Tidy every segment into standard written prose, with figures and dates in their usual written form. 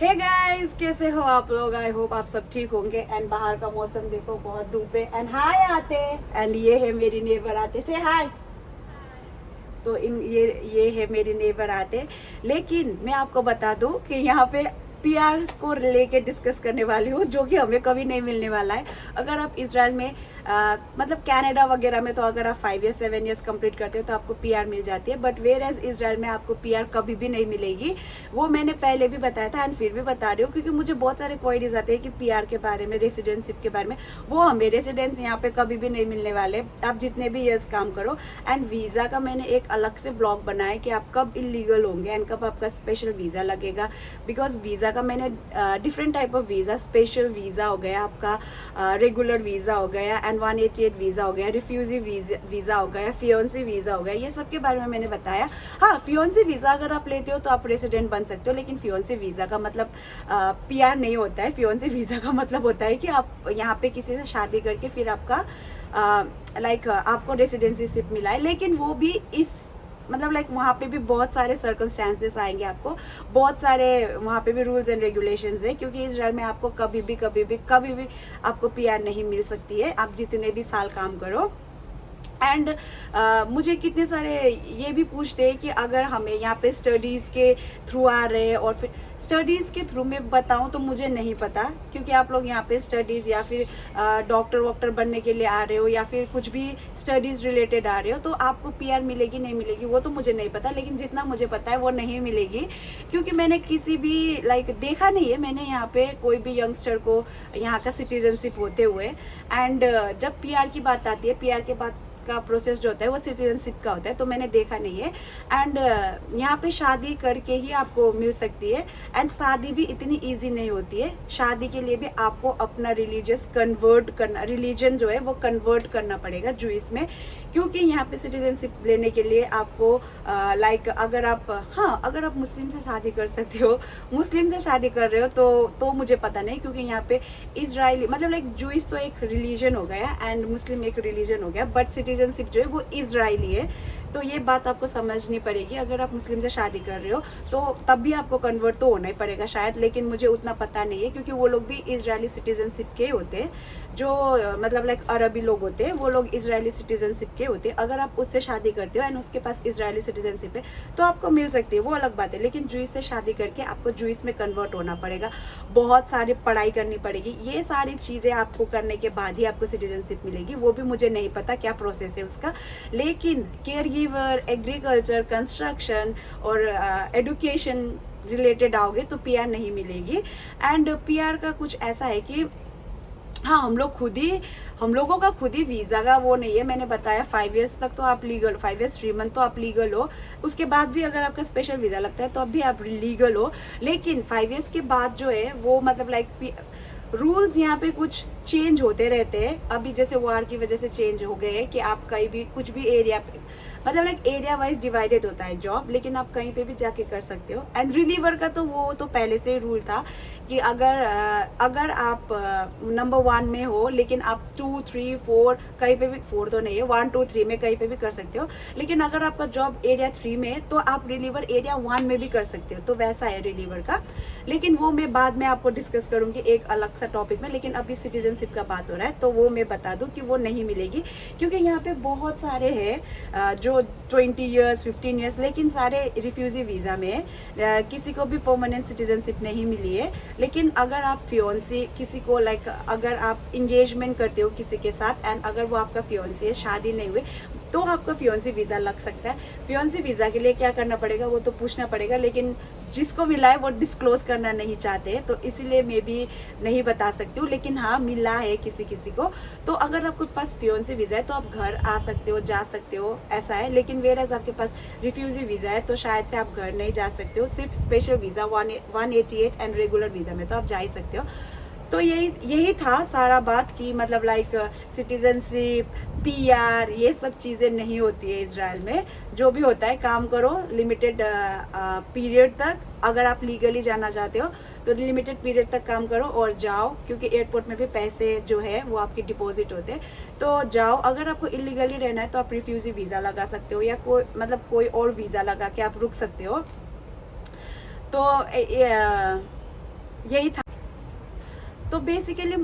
Hey guys, कैसे हो आप लोग? आई होप आप सब ठीक होंगे। एंड बाहर का मौसम देखो, बहुत धूप है। एंड हाय आते, एंड ये है मेरी नेबर आते से हाय। तो इन ये है मेरी नेबर आते। लेकिन मैं आपको बता दूं कि यहाँ पे पीआर को लेके डिस्कस करने वाली हूँ, जो कि हमें कभी नहीं मिलने वाला है। अगर आप इजराइल में मतलब कनाडा वगैरह में तो अगर आप 5 ईयर्स 7 ईयर्स कंप्लीट करते हो तो आपको पीआर मिल जाती है, बट वेयर एज इजराइल में आपको पीआर कभी भी नहीं मिलेगी। वो मैंने पहले भी बताया था एंड फिर भी बता रही हूँ, क्योंकि मुझे बहुत सारे क्वेरीज आते हैं कि पीआर के बारे में, रेसिडेंटशिप के बारे में। वो हमें रेसिडेंस यहाँ पे कभी भी नहीं मिलने वाले, आप जितने भी ईयर्स काम करो। एंड वीज़ा का मैंने एक अलग से ब्लॉग बनाया कि आप कब इलीगल होंगे एंड कब आपका स्पेशल वीज़ा लगेगा। बिकॉज वीज़ा का मैंने different type of visa, special visa हो गया आपका, रेगुलर वीज़ा हो गया, एंड 188 वीज़ा हो गया, रिफ्यूजी वीज़ा हो गया, फियोन्सी वीज़ा हो गया, ये सब के बारे में मैंने बताया। हाँ, फियोन्सी वीज़ा अगर आप लेते हो तो आप रेसिडेंट बन सकते हो, लेकिन फियोन्सी वीज़ा का मतलब पीआर नहीं होता है। फियोन्सी वीज़ा का मतलब होता है कि आप यहाँ पे किसी से शादी करके फिर आपका आपको रेसिडेंसीशिप मिला है। लेकिन वो भी इस मतलब वहाँ पे भी बहुत सारे सर्कमस्टांसेस आएंगे, आपको बहुत सारे वहाँ पे भी रूल्स एंड रेगुलेशंस है, क्योंकि इजराइल में आपको कभी भी आपको पीआर नहीं मिल सकती है, आप जितने भी साल काम करो। एंड मुझे कितने सारे ये भी पूछते हैं कि अगर हमें यहाँ पे स्टडीज़ के थ्रू आ रहे हैं, और फिर स्टडीज़ के थ्रू मैं बताऊँ तो मुझे नहीं पता, क्योंकि आप लोग यहाँ पे स्टडीज़ या फिर डॉक्टर वॉक्टर बनने के लिए आ रहे हो या फिर कुछ भी स्टडीज़ रिलेटेड आ रहे हो, तो आपको पीआर मिलेगी नहीं मिलेगी वो तो मुझे नहीं पता। लेकिन जितना मुझे पता है वो नहीं मिलेगी, क्योंकि मैंने किसी भी देखा नहीं है मैंने यहाँ पे कोई भी यंगस्टर को यहाँ का सिटीजनशिप होते हुए। एंड जब पीआर की बात आती है, पीआर के बाद का प्रोसेस जो होता है वो सिटीजनशिप का होता है, तो मैंने देखा नहीं है। एंड यहाँ पे शादी करके ही आपको मिल सकती है, एंड शादी भी इतनी इजी नहीं होती है। शादी के लिए भी आपको अपना रिलीजन जो है वो कन्वर्ट करना पड़ेगा जूइस में, क्योंकि यहाँ पे सिटीजनशिप लेने के लिए आपको अगर आप मुस्लिम से शादी कर सकते हो, मुस्लिम से शादी कर रहे हो तो मुझे पता नहीं, क्योंकि यहाँ पे इजराइली मतलब जूइस तो एक रिलीजन हो गया एंड मुस्लिम एक रिलीजन हो गया, बट सिटीजनशिप जो है वो इजरायली है। तो ये बात आपको समझनी पड़ेगी। अगर आप मुस्लिम से शादी कर रहे हो तो तब भी आपको कन्वर्ट तो होना ही पड़ेगा शायद, लेकिन मुझे उतना पता नहीं है, क्योंकि वो लोग भी इजरायली सिटीजनशिप के होते हैं। जो अरबी लोग होते हैं वो लोग इजरायली सिटीजनशिप के होते हैं। अगर आप उससे शादी करते हो एंड उसके पास इजरायली सिटीजनशिप है तो आपको मिल सकती है, वो अलग बात है। लेकिन जूइस से शादी करके आपको जूइस में कन्वर्ट होना पड़ेगा, बहुत सारी पढ़ाई करनी पड़ेगी, ये सारी चीज़ें आपको करने के बाद ही आपको सिटीजनशिप मिलेगी। वो भी मुझे नहीं पता क्या प्रोसेस है उसका। लेकिन केयर गिवर, एग्रीकल्चर, कंस्ट्रक्शन और एडुकेशन रिलेटेड आओगे तो पीआर नहीं मिलेगी। एंड पीआर का कुछ ऐसा है कि हाँ, हम लोगों का खुद ही वीज़ा का वो नहीं है। मैंने बताया 5 ईयर्स तक तो आप लीगल, 5 ईयर्स 3 मंथ तो आप लीगल हो। उसके बाद भी अगर आपका स्पेशल वीज़ा लगता है तो अब भी आप लीगल हो। लेकिन 5 ईयर्स के बाद जो है वो रूल्स यहाँ पे कुछ चेंज होते रहते हैं। अभी जैसे वार की वजह से चेंज हो गए कि आप कहीं भी कुछ भी एरिया पे एरिया वाइज डिवाइडेड होता है जॉब, लेकिन आप कहीं पे भी जाके कर सकते हो। एंड रिलीवर का तो वो तो पहले से ही रूल था कि अगर आप नंबर 1 में हो, लेकिन आप 2, 3, 4 कहीं पे भी, 4 तो नहीं है, 1, 2, 3 में कहीं पे भी कर सकते हो। लेकिन अगर आपका जॉब एरिया 3 में है तो आप रिलीवर एरिया 1 में भी कर सकते हो। तो वैसा है रिलीवर का, लेकिन वो मैं बाद में आपको डिस्कस करूंगी एक अलग सा टॉपिक में। लेकिन अभी सिटीजनशिप का बात हो रहा है तो वो मैं बता दूं कि वो नहीं मिलेगी, क्योंकि यहाँ पे बहुत सारे हैं जो 20 ईयर्स 15 ईयर्स, लेकिन सारे रिफ्यूजी वीज़ा में है। किसी को भी परमानेंट सिटीजनशिप नहीं मिली है। लेकिन अगर आप फियोन्सी किसी को अगर आप इंगेजमेंट करते हो किसी के साथ एंड अगर वो आपका फियोन्सी है, शादी नहीं हुई, तो आपका फियोन्सी वीज़ा लग सकता है। फियोन्सी वीज़ा के लिए क्या करना पड़ेगा वो तो पूछना पड़ेगा, लेकिन जिसको मिला है वो डिस्क्लोज करना नहीं चाहते, तो इसीलिए मैं भी नहीं बता सकती हूँ। लेकिन हाँ, मिला है किसी को। तो अगर आपके पास फियोन्सी वीज़ा है तो आप घर आ सकते हो, जा सकते हो, ऐसा है। लेकिन वेरएज़ आपके पास रिफ्यूजी वीज़ा है तो शायद से आप घर नहीं जा सकते हो। सिर्फ special visa 188 and regular visa में तो आप जा ही सकते हो। तो यही था सारा बात की सिटीजनशिप, पीआर, ये सब चीज़ें नहीं होती है इजराइल में। जो भी होता है काम करो लिमिटेड पीरियड तक। अगर आप लीगली जाना चाहते हो तो लिमिटेड पीरियड तक काम करो और जाओ, क्योंकि एयरपोर्ट में भी पैसे जो है वो आपके डिपॉजिट होते हैं। तो जाओ। अगर आपको इलीगली रहना है तो आप रिफ्यूजी वीज़ा लगा सकते हो, या कोई और वीज़ा लगा के आप रुक सकते हो। तो यही था। तो बेसिकली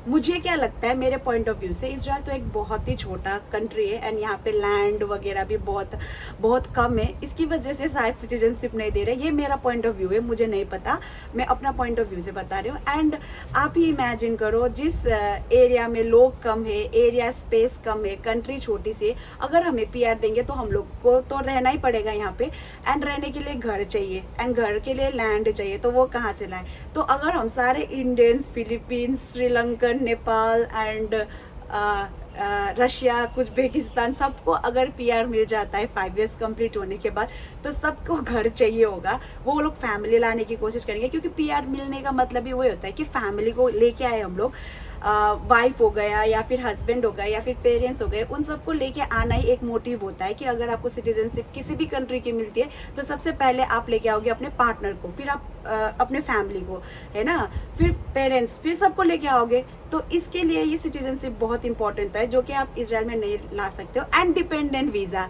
मुझे क्या लगता है, मेरे पॉइंट ऑफ व्यू से इजराइल तो एक बहुत ही छोटा कंट्री है एंड यहाँ पे लैंड वगैरह भी बहुत बहुत कम है, इसकी वजह से शायद सिटीजनशिप नहीं दे रहे। ये मेरा पॉइंट ऑफ व्यू है, मुझे नहीं पता, मैं अपना पॉइंट ऑफ व्यू से बता रही हूँ। एंड आप ही इमेजिन करो, जिस एरिया में लोग कम है, एरिया स्पेस कम है, कंट्री छोटी सी है, अगर हमें पीआर देंगे तो हम लोग को तो रहना ही पड़ेगा यहाँ पे, एंड रहने के लिए घर चाहिए एंड घर के लिए लैंड चाहिए, तो वो कहाँ से लाए? तो अगर हम सारे Indians, Philippines, Sri Lankan, Nepal and Russia, Uzbekistan, सबको अगर पीआर मिल जाता है 5 इयर्स कंप्लीट होने के बाद, तो सबको घर चाहिए होगा। वो लोग फैमिली लाने की कोशिश करेंगे, क्योंकि पीआर मिलने का मतलब ही वही होता है कि फैमिली को लेके आए हम लोग। वाइफ हो गया या फिर हस्बैंड हो गया या फिर पेरेंट्स हो गए, उन सबको लेके आना ही एक मोटिव होता है कि अगर आपको सिटीजनशिप किसी भी कंट्री की मिलती है तो सबसे पहले आप लेके आओगे अपने पार्टनर को, फिर आप अपने फैमिली को, है ना, फिर पेरेंट्स, फिर सबको लेके आओगे। तो इसके लिए ये सिटीजनशिप बहुत इंपॉर्टेंट है, जो कि आप इजराइल में नहीं ला सकते हो। एंड डिपेंडेंट वीज़ा,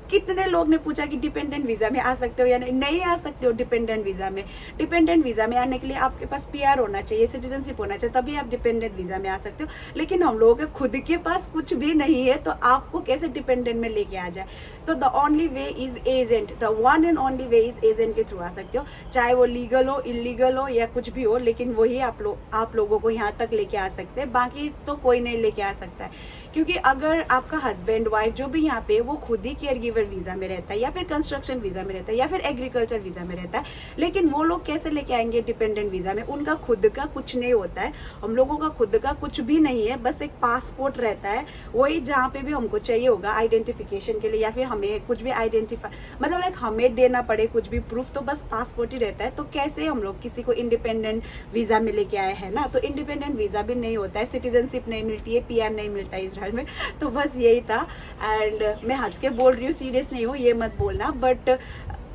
कितने लोग ने पूछा कि डिपेंडेंट वीज़ा में आ सकते हो या नहीं आ सकते हो। डिपेंडेंट वीज़ा में, डिपेंडेंट वीज़ा में आने के लिए आपके पास पीआर होना चाहिए, सिटीजनशिप होना चाहिए, तभी आप डिपेंडेंट वीज़ा में आ सकते हो। लेकिन हम लोगों के खुद के पास कुछ भी नहीं है, तो आपको कैसे डिपेंडेंट में लेके आ जाए? तो the only way is agent, the one and only way is agent के थ्रू आ सकते हो, चाहे वो लीगल हो, इलीगल हो या कुछ भी हो, लेकिन वही आप लोगों को यहाँ तक लेके आ सकते हैं, बाकी तो कोई नहीं लेके आ सकता है। क्योंकि अगर आपका हस्बैंड वाइफ जो भी यहाँ पे, वो खुद ही केयर गिवर वीज़ा में रहता है या फिर कंस्ट्रक्शन वीज़ा में रहता है या फिर एग्रीकल्चर वीज़ा में रहता है, लेकिन वो लोग कैसे लेके आएंगे डिपेंडेंट वीज़ा में? उनका खुद का कुछ नहीं होता है, हम लोगों का खुद का कुछ भी नहीं है, बस एक पासपोर्ट रहता है, वही जहाँ पे भी हमको चाहिए होगा आइडेंटिफिकेशन के लिए, या फिर हमें कुछ भी आइडेंटिफाई, मतलब लाइक हमें देना पड़े कुछ भी प्रूफ, तो बस पासपोर्ट ही रहता है। तो कैसे हम लोग किसी को इंडिपेंडेंट वीज़ा में लेके आए हैं ना? तो इंडिपेंडेंट वीज़ा भी नहीं होता है, सिटीजनशिप नहीं मिलती है, पीआर नहीं मिलता है इजराइल में। तो बस यही था। एंड मैं हंस के बोल रही हूँ, सीरियस नहीं हूँ, ये मत बोलना, बट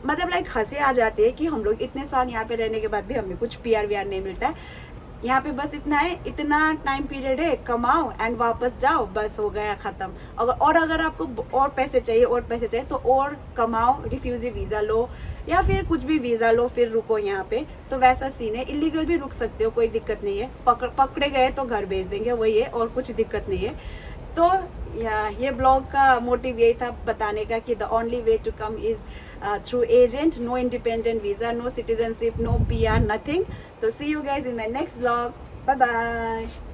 मतलब लाइक हंसे आ जाते हैं कि हम लोग इतने साल यहाँ पे रहने के बाद भी हमें कुछ पीआर वीआर नहीं मिलता है। यहाँ पे बस इतना है, इतना टाइम पीरियड है, कमाओ एंड वापस जाओ, बस हो गया ख़त्म। और अगर आपको और पैसे चाहिए तो और कमाओ, रिफ्यूजी वीज़ा लो या फिर कुछ भी वीज़ा लो, फिर रुको यहाँ पे। तो वैसा सीन है, इलीगल भी रुक सकते हो, कोई दिक्कत नहीं है, पकड़े गए तो घर भेज देंगे, वही है, और कुछ दिक्कत नहीं है। तो ये ब्लॉग का मोटिव यही था, बताने का कि the only way to come is through agent, no independent visa, no citizenship, no PR, nothing. तो see you guys in my next blog, bye bye.